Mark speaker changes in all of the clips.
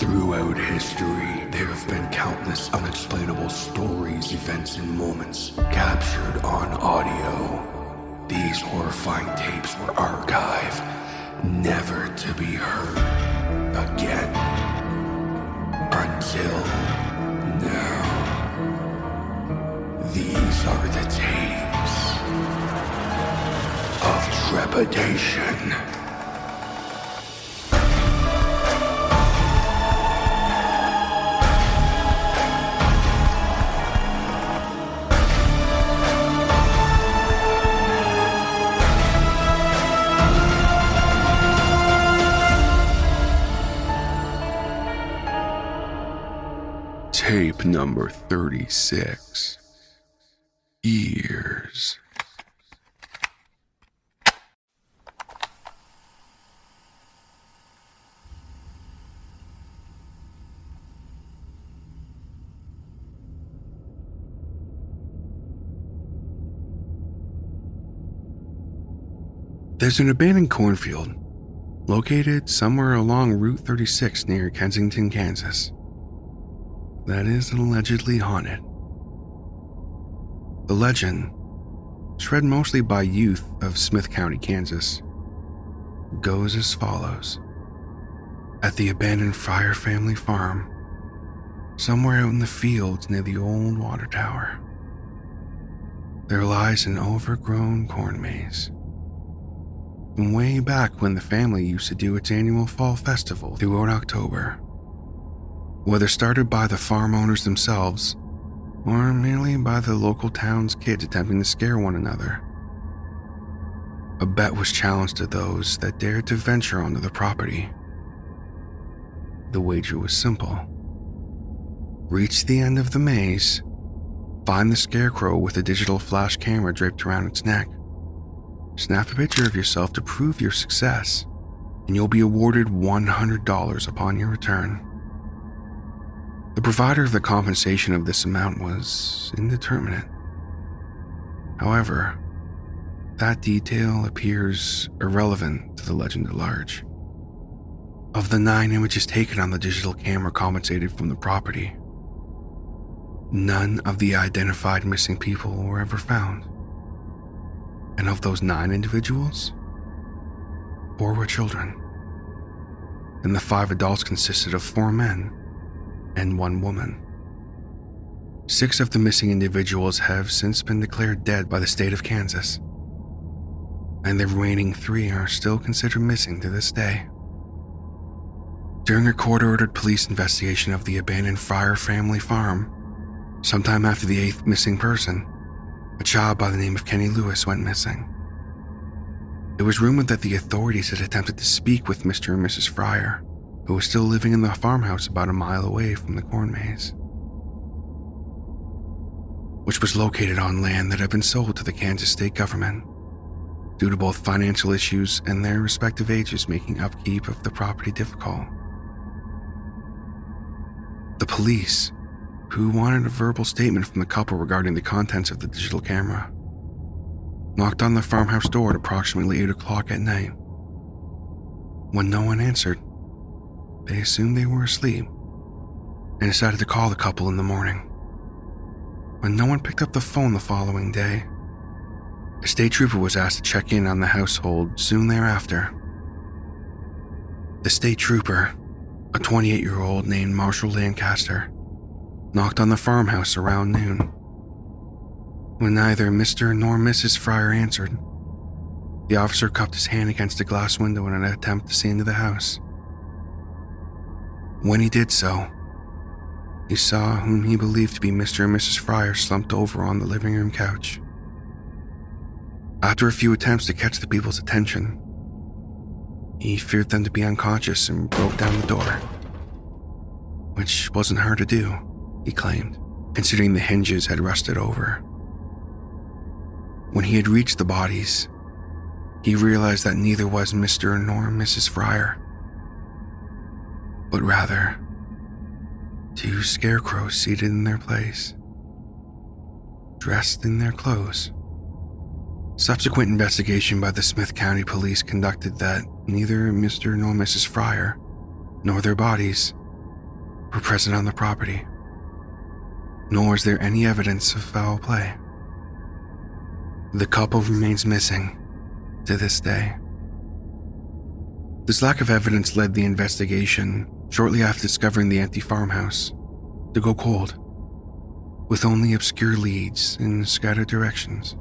Speaker 1: Throughout history, there have been countless unexplainable stories, events, and moments captured on audio. These horrifying tapes were archived, never to be heard again. Until now. These are the tapes of trepidation. Tape number 36. Ears. There's an abandoned cornfield located somewhere along Route 36 near Kensington, Kansas, that is allegedly haunted. The legend, spread mostly by youth of Smith County, Kansas, goes as follows. At the abandoned Fryer family farm, somewhere out in the fields near the old water tower, there lies an overgrown corn maze. From way back when the family used to do its annual fall festival throughout October, whether started by the farm owners themselves or merely by the local town's kids attempting to scare one another. A bet was challenged to those that dared to venture onto the property. The wager was simple. Reach the end of the maze, find the scarecrow with a digital flash camera draped around its neck, snap a picture of yourself to prove your success, and you'll be awarded $100 upon your return. The provider of the compensation of this amount was indeterminate. However, that detail appears irrelevant to the legend at large. Of the 9 images taken on the digital camera compensated from the property, none of the identified missing people were ever found. And of those 9 individuals, 4 were children, and the 5 adults consisted of 4 men and 1 woman. 6 of the missing individuals have since been declared dead by the state of Kansas, and the remaining 3 are still considered missing to this day. During a court-ordered police investigation of the abandoned Fryer family farm, sometime after the 8th missing person, a child by the name of Kenny Lewis went missing. It was rumored that the authorities had attempted to speak with Mr. and Mrs. Fryer, who was still living in the farmhouse about a mile away from the corn maze, which was located on land that had been sold to the Kansas state government, due to both financial issues and their respective ages making upkeep of the property difficult. The police, who wanted a verbal statement from the couple regarding the contents of the digital camera, knocked on the farmhouse door at approximately 8 o'clock at night. When no one answered, they assumed they were asleep and decided to call the couple in the morning. When no one picked up the phone the following day, a state trooper was asked to check in on the household soon thereafter. The state trooper, a 28-year-old named Marshall Lancaster, knocked on the farmhouse around noon. When neither Mr. nor Mrs. Fryer answered, the officer cupped his hand against a glass window in an attempt to see into the house. When he did so, he saw whom he believed to be Mr. and Mrs. Fryer slumped over on the living room couch. After a few attempts to catch the people's attention, he feared them to be unconscious and broke down the door, which wasn't hard to do, he claimed, considering the hinges had rusted over. When he had reached the bodies, he realized that neither was Mr. nor Mrs. Fryer, but rather 2 scarecrows seated in their place, dressed in their clothes. Subsequent investigation by the Smith County Police conducted that neither Mr. nor Mrs. Fryer, nor their bodies, were present on the property, nor is there any evidence of foul play. The couple remains missing to this day. This lack of evidence led the investigation, shortly after discovering the empty farmhouse, to go cold, with only obscure leads in scattered directions.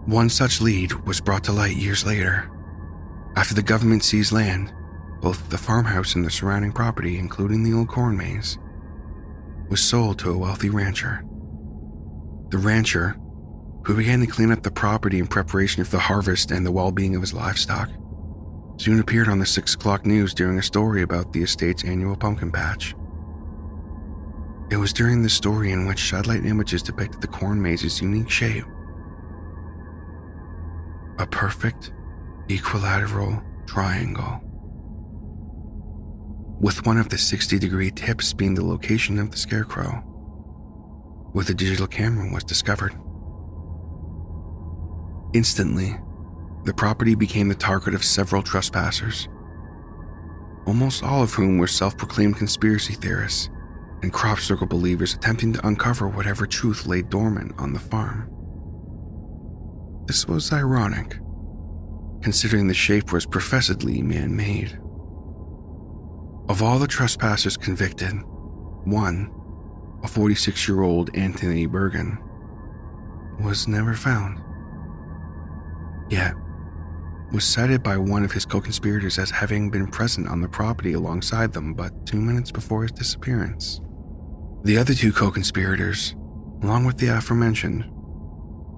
Speaker 1: One such lead was brought to light years later, after the government seized land, both the farmhouse and the surrounding property, including the old corn maze, was sold to a wealthy rancher. The rancher, who began to clean up the property in preparation for the harvest and the well-being of his livestock, soon appeared on the 6 o'clock news during a story about the estate's annual pumpkin patch. It was during the story in which satellite images depicted the corn maze's unique shape. A perfect equilateral triangle, with one of the 60-degree tips being the location of the scarecrow, where the digital camera was discovered. Instantly, the property became the target of several trespassers, almost all of whom were self-proclaimed conspiracy theorists and crop circle believers attempting to uncover whatever truth lay dormant on the farm. This was ironic, considering the shape was professedly man-made. Of all the trespassers convicted, one, a 46-year-old Anthony Bergen, was never found. Yet, was cited by one of his co-conspirators as having been present on the property alongside them but 2 minutes before his disappearance. The other two co-conspirators, along with the aforementioned,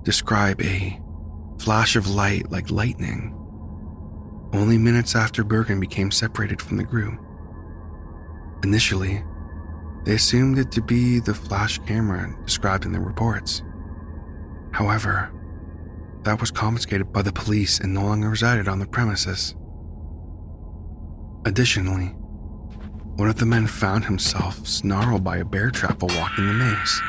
Speaker 1: describe a flash of light like lightning, only minutes after Bergen became separated from the group. Initially, they assumed it to be the flash camera described in the reports. However, that was confiscated by the police and no longer resided on the premises. Additionally, one of the men found himself snarled by a bear trap while walking the maze,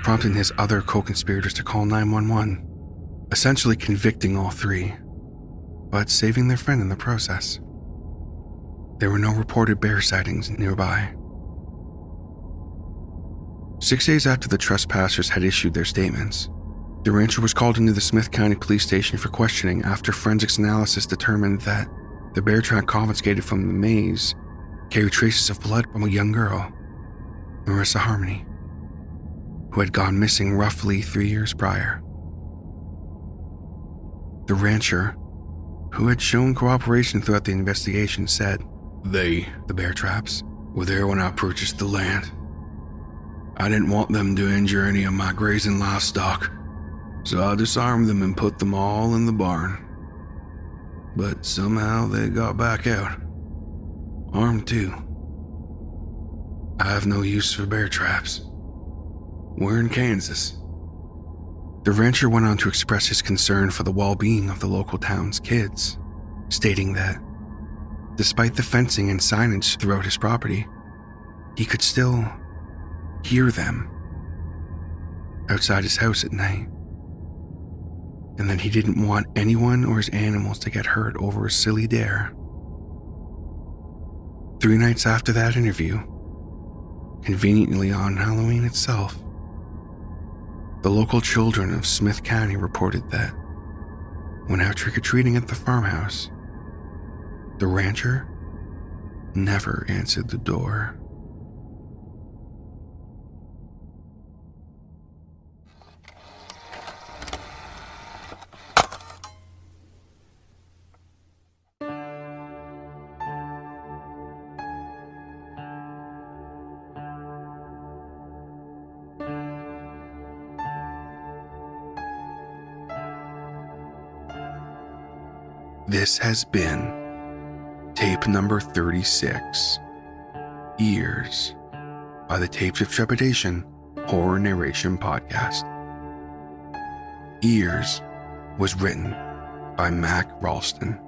Speaker 1: prompting his other co-conspirators to call 911, essentially convicting all three, but saving their friend in the process. There were no reported bear sightings nearby. 6 days after the trespassers had issued their statements, the rancher was called into the Smith County Police Station for questioning after forensics analysis determined that the bear track confiscated from the maze carried traces of blood from a young girl, Marissa Harmony, who had gone missing roughly 3 years prior. The rancher, who had shown cooperation throughout the investigation, said, the bear traps, were there when I purchased the land. I didn't want them to injure any of my grazing livestock, so I disarmed them and put them all in the barn. But somehow they got back out, armed too. I have no use for bear traps. We're in Kansas. The rancher went on to express his concern for the well-being of the local town's kids, stating that, despite the fencing and signage throughout his property, he could still hear them outside his house at night, and that he didn't want anyone or his animals to get hurt over a silly dare. 3 nights after that interview, conveniently on Halloween itself, the local children of Smith County reported that, when out trick-or-treating at the farmhouse, the rancher never answered the door. This has been tape number 36, Ears, by the Tapes of Trepidation Horror Narration Podcast. Ears was written by Mak Ralston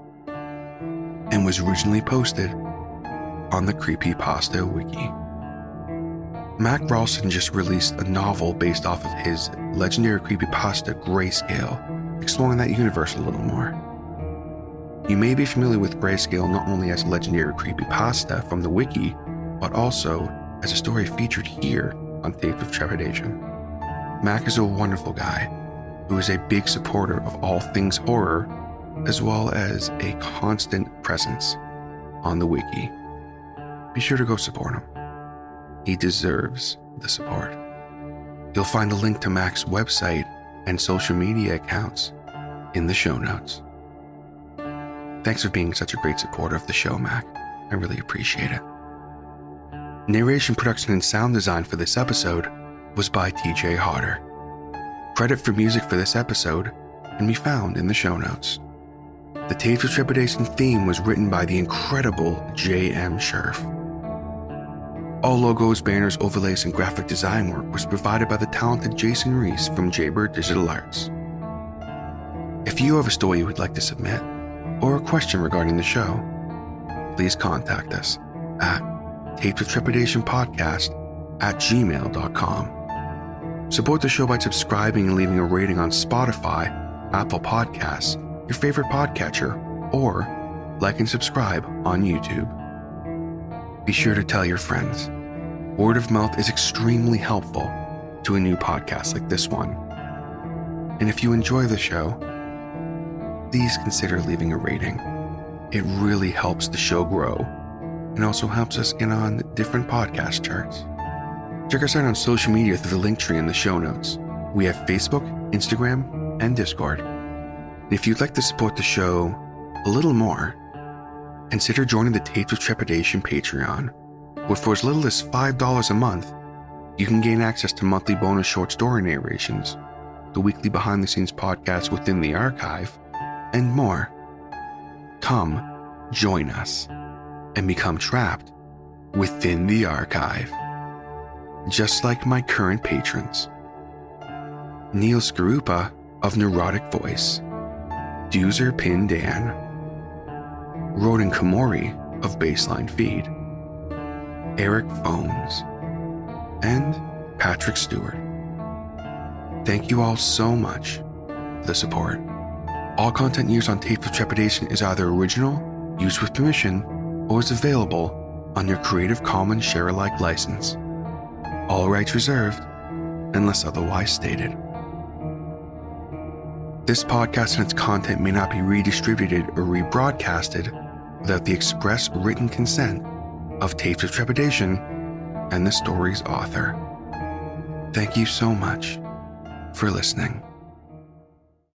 Speaker 1: and was originally posted on the Creepypasta Wiki. Mak Ralston just released a novel based off of his legendary creepypasta Grayscale, exploring that universe a little more. You may be familiar with Grayscale not only as a legendary creepypasta from the wiki, but also as a story featured here on Tapes of Trepidation. Mak is a wonderful guy who is a big supporter of all things horror, as well as a constant presence on the wiki. Be sure to go support him. He deserves the support. You'll find the link to Mak's website and social media accounts in the show notes. Thanks for being such a great supporter of the show, Mak. I really appreciate it. Narration, production, and sound design for this episode was by TJ Hodder. Credit for music for this episode can be found in the show notes. The Tapes of Trepidation theme was written by the incredible J.M. Scherf. All logos, banners, overlays, and graphic design work was provided by the talented Jason Reese from Jaybird Digital Arts. If you have a story you would like to submit, or a question regarding the show, please contact us at tapesoftrepidationpodcast@gmail.com. Support the show by subscribing and leaving a rating on Spotify, Apple Podcasts, your favorite podcatcher, or like and subscribe on YouTube. Be sure to tell your friends. Word of mouth is extremely helpful to a new podcast like this one. And if you enjoy the show, please consider leaving a rating. It really helps the show grow and also helps us get on different podcast charts. Check us out on social media through the link tree in the show notes. We have Facebook, Instagram, and Discord. And if you'd like to support the show a little more, consider joining the Tapes of Trepidation Patreon, where for as little as $5 a month, you can gain access to monthly bonus short story narrations, the weekly behind-the-scenes podcasts within the archive, and more. Come, join us, and become trapped within the archive. Just like my current patrons. Neil Skarupa of Neurotic Voice, Doozer Pin Dan, Rodin Komori of Baseline Feed, Eric Phones, and Patrick Stewart. Thank you all so much for the support. All content used on Tapes of Trepidation is either original, used with permission, or is available on your Creative Commons Share-alike license. All rights reserved, unless otherwise stated. This podcast and its content may not be redistributed or rebroadcasted without the express written consent of Tapes of Trepidation and the story's author. Thank you so much for listening.